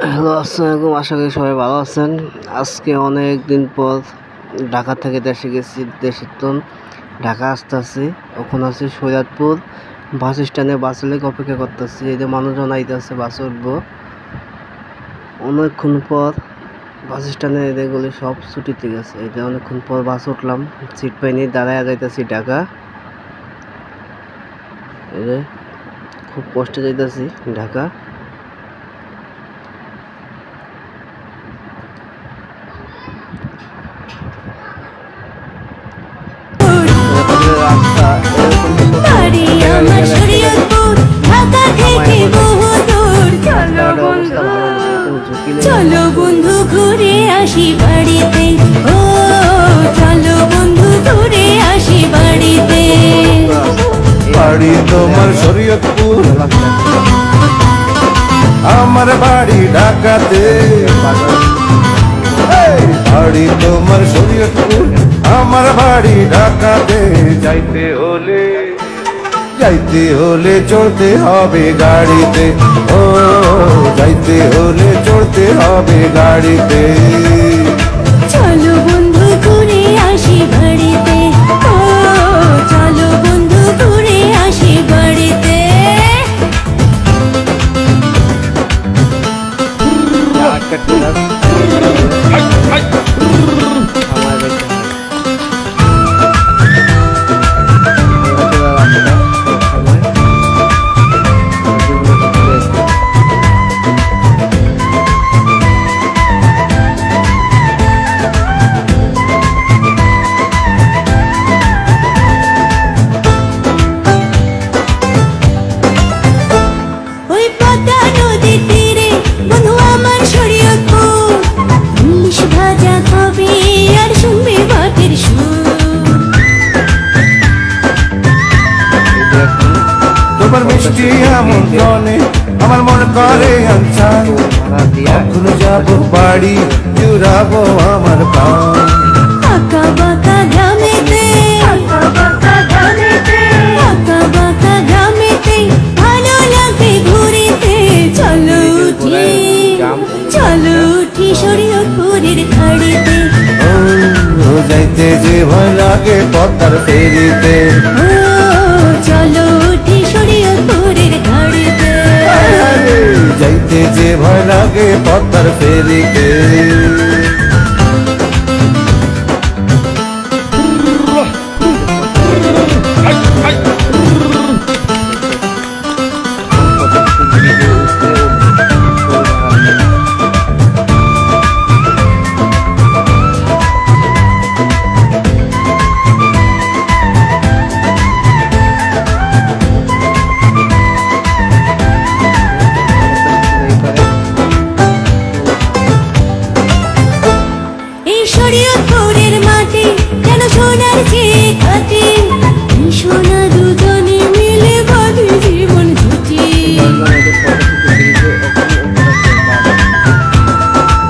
Hello, আসসালামু আলাইকুম। আশা করি সবাই ভালো আছেন। আজকে অনেক দিন পর ঢাকা থেকে দেশে গেছি। দেশের তো ঢাকা আসতেছি, ওখানে আছি সৈয়দপুর বাস স্ট্যান্ডে। বাসের লেগে অপেক্ষা করতেছি। এই যে মানুষজন আইতেছে, বাসে উঠবো অনেকক্ষণ পর। বাস স্ট্যান্ডে এগুলি সব ছুটিতে গেছে। এই যে অনেকক্ষণ পর বাস উঠলাম, সিট পাইনি, দাঁড়ায় যাইতেছি ঢাকা। এই যে খুব কষ্টে যাইতেছি ঢাকা। চলো বন্ধু ঘুরে আসি বাড়িতে, ও চলো বন্ধু ঘুরে আসি বাড়িতে। বাড়ি তোমার শরীয়তপুর, আমার বাড়ি ঢাকাতে। বাড়ি তোমার শরীয়তপুর, আমার বাড়ি ঢাকাতে। যাইতে হলে চড়তে হবে গাড়িতে, ও যাইতে হলে চড়তে হবে গাড়িতে। চলো বন্ধু ঘুরে আসি বাড়িতে, ও চলো বন্ধু ঘুরে আসি বাড়িতে। তোমার মিষ্টি আমন্ত্রণে আমার মন করে আনছান। কখন যাবো বাড়ি, জুড়াবো আমার প্রাণ। আঁকা বাঁকা গ্রামেতে, আঁকা বাঁকা গ্রামেতে ভালো লাগে ঘুরিতে। চলো উঠি শরীয়তপুরের খাড়িতে, ও যাইতে যে ভয় লাগে পদ্মার ফেরিতে। চলো উঠি শরীয়তপুরের খাড়িতে, যাইতে যে ভয় লাগে পদ্মার ফেরিতে। শরীয়তপুরের মাটি যেন সোনার চেয়ে খাঁটি। সোনা দুজনে মিলে বাঁধে জীবন জুটি।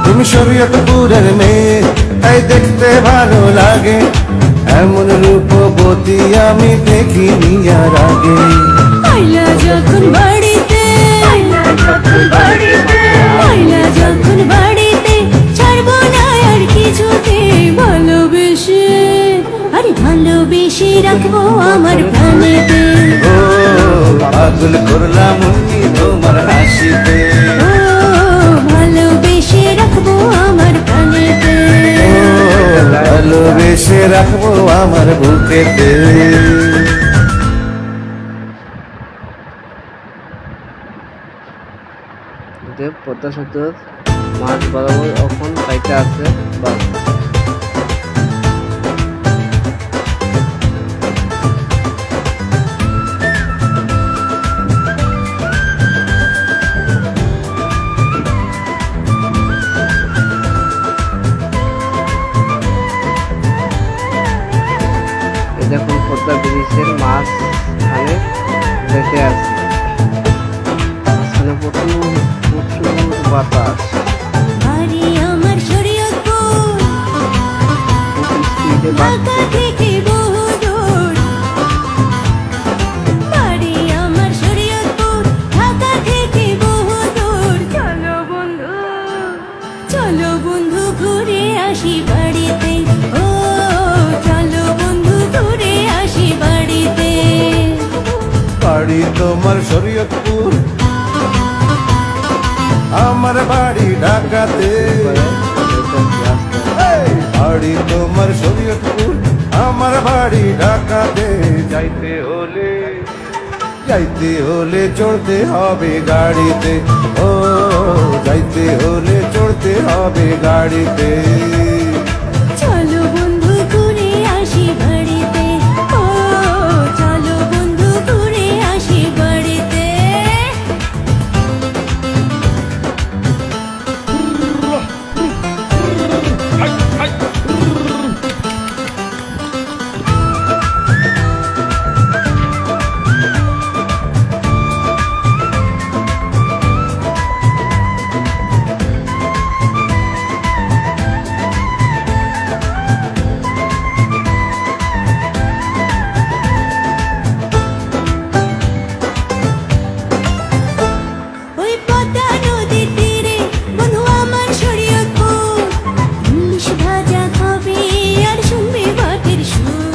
তুমি শরীয়তপুরের মেয়ে, তাই দেখতে ভালো লাগে। এমন রূপবতী আমি দেখিনি আর আগে। আইলা যখন বাড়িতে, আইলা যখন বাড়িতে ছাড়বো না আর কিছুতে। ভালোবেসে, আরে ভালোবেসে রাখবো আমার প্রাণেতে। ও পাগল করলাম তোমার হাসিতে, ও ভালোবেসে রাখবো আমার প্রাণেতে। ভালোবেসে রাখবো আমার বুকেতে। পদ্মা সেতুর মাছ বরাবর এখন পাইতে আছে বাস। দেখুন পদ্মা ব্রিজের মাঝখানে যেতে আছে, মাঝখানে প্রচুর বাতাস। বাড়ি আমার শরীয়তপুর, ঢাকা থেকে বহু দূর। বাড়ি আমার শরীয়তপুর, ঢাকা থেকে বহু দূর। চলো বন্ধু আসি বাড়িতে, ও চলো বন্ধু ঘুরে আসি বাড়িতে। বাড়ি তোমার শরীয়তপুর, আমার বাড়ি ঢাকাতে। বাড়ি তোমার শরীয়তপুর, আমার বাড়ি ঢাকাতে। যাইতে হলে চড়তে হবে গাড়িতে, ও যাইতে হলে চড়তে হবে গাড়িতে। চলো বন্ধু ঘুরে আসি বাড়িতে, ও চলো বন্ধু ঘুরে আসি বাড়িতে। ওই পদ্মা নদীর তীরে বন্ধু আমার শরীয়তপুর, ইলিশ ভাজা খাবে আর শুনবে বাটের সুর।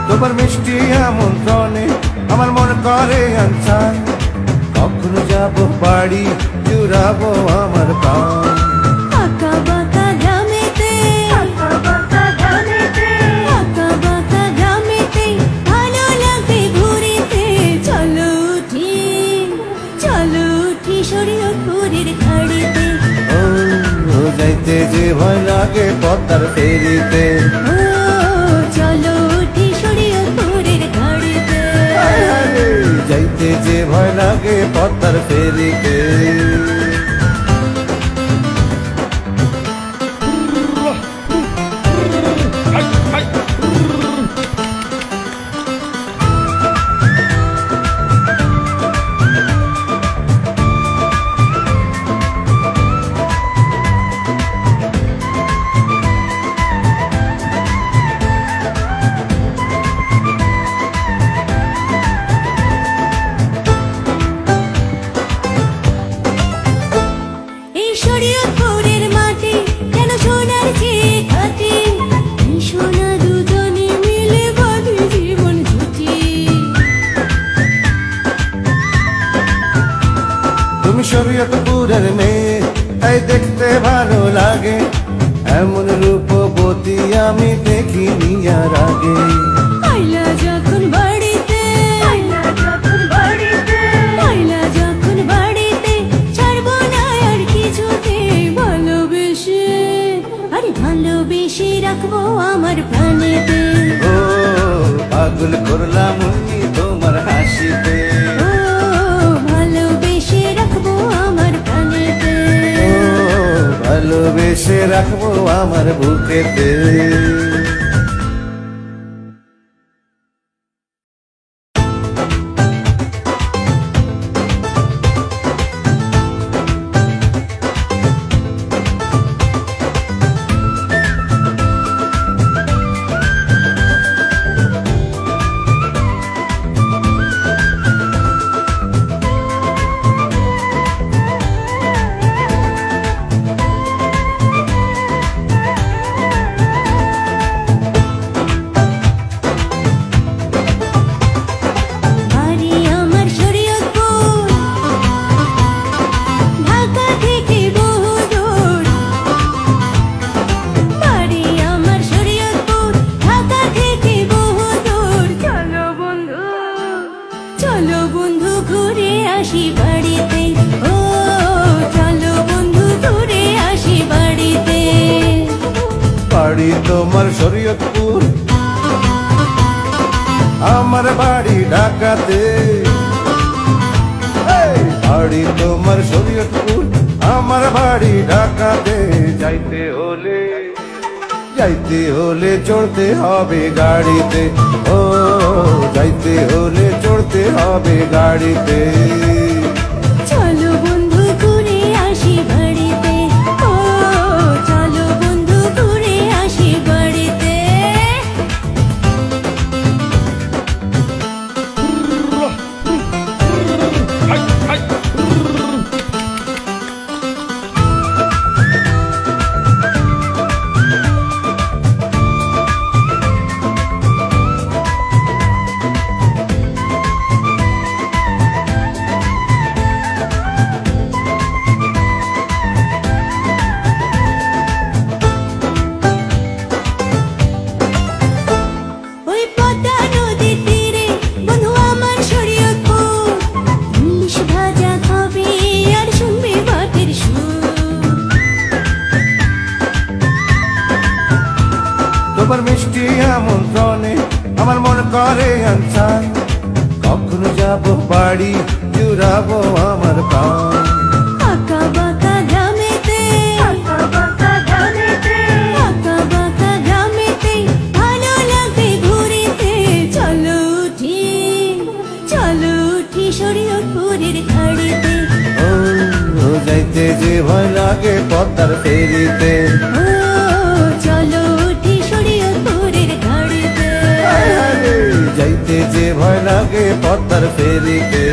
তোমার মিষ্টি আমন্ত্রণে আমার মন করে আনসান, কখনো যাব বাড়ি জুড়াবো আমার প্রাণ। আঁকা বাঁকা গ্রামেতে, আঁকা বাঁকা গ্রামেতে ভালো লাগবে ঘুরিতে। চলো উঠি শরীয়তপুরের ঘাড়িতে, ও যাইতে যে ভয় লাগে পদ্মার ফেরিতে। ও চলো উঠি শরীয়তপুরের ঘাড়িতে। যাইতে যে ভয় লাগে পদ্মার ফেরিতে। এই শরীয়তপুরের মাটি যেন সোনার চেয়ে খাঁটি, এই সোনা দুজনে মিলে বাঁধে জীবন জুটি। তুমি শরীয়তপুরের মেয়ে, তাই দেখতে ভালো লাগে, এমন রূপবতী আমি দেখিনি আর আগে। আইলা যখন বাড়িতে, ছাড়বো না আর কিছুতে। ভালোবেসে রাখবো আমার প্রাণেতে, ও পাগল করলাম উনি তোমার হাসিতে। ও ভালোবেসে রাখবো আমার প্রাণেতে, ও ভালোবেসে রাখবো আমার বুকেতে। বাড়ি আমার শরীয়তপুর, ঢাকা থেকে বহু দূর। বাড়ি আমার শরীয়তপুর, ঢাকা থেকে বহু দূর। চলো বন্ধু ঘুরে আসি বাড়িতে, ও চলো বন্ধু ঘুরে আসি বাড়িতে। বাড়ি তোমার শরীয়তপুর, আমার বাড়ি ঢাকাতে। বাড়ি তোমার শরীয়তপুর, আমার বাড়ি ঢাকাতে। যাইতে হলে চড়তে হবে গাড়িতে, ও যাইতে হলে চড়তে হবে গাড়িতে। চলো বন্ধু ঘুরে আসি বাড়িতে, ও চলো বন্ধু ঘুরে আসি বাড়িতে। বাড়ি জুড়াবো আমার প্রাণ। আঁকা বাঁকা গ্রামেতে ভালো লাগে ঘুরিতে। চলো উঠি শরীয়তপুরের ঘাড়িতে। ও যাইতে যে ভয় লাগে পদ্মার ফেরিতে। ও চলো উঠি শরীয়তপুরের ঘাড়িতে। যাইতে যে ভয় লাগে পদ্মার ফেরিতে।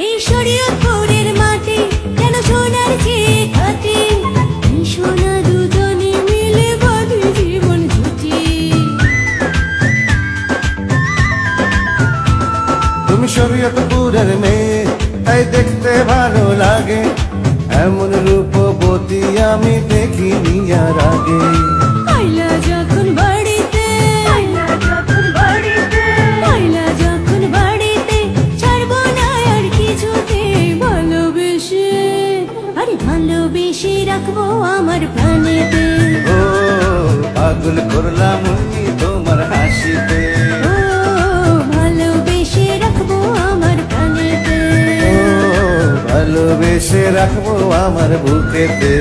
এই শরীয়তপুরের মাটি যেন সোনার চেয়ে খাঁটি। এই সোনা দুজনে মিলে বাঁধে জীবন জুটি। তুমি শরীয়তপুরের মেয়ে, তাই দেখতে ভালো লাগে। এমন রূপবতী আমি দেখিনি আর আগে। আইলা যখন বাড়িতে ছাড়বো না আর কিছুতে। ভালোবেসে রাখবো আমার প্রাণেতে। ও পাগল করলাম উনি তোমার হাসিতে। ও ভালোবেসে রাখবো আমার প্রাণেতে। ও ভালোবেসে রাখবো আমার বুকেতে।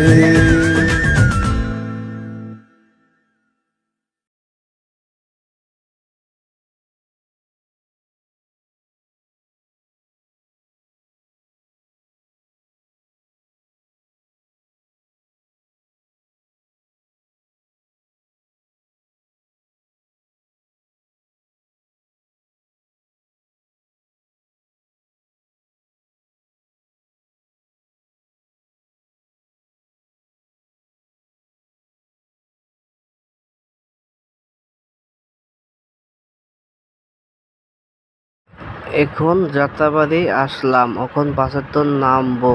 এখন যাত্রাবাড়ি আসলাম, এখন বাসের তো নামবো।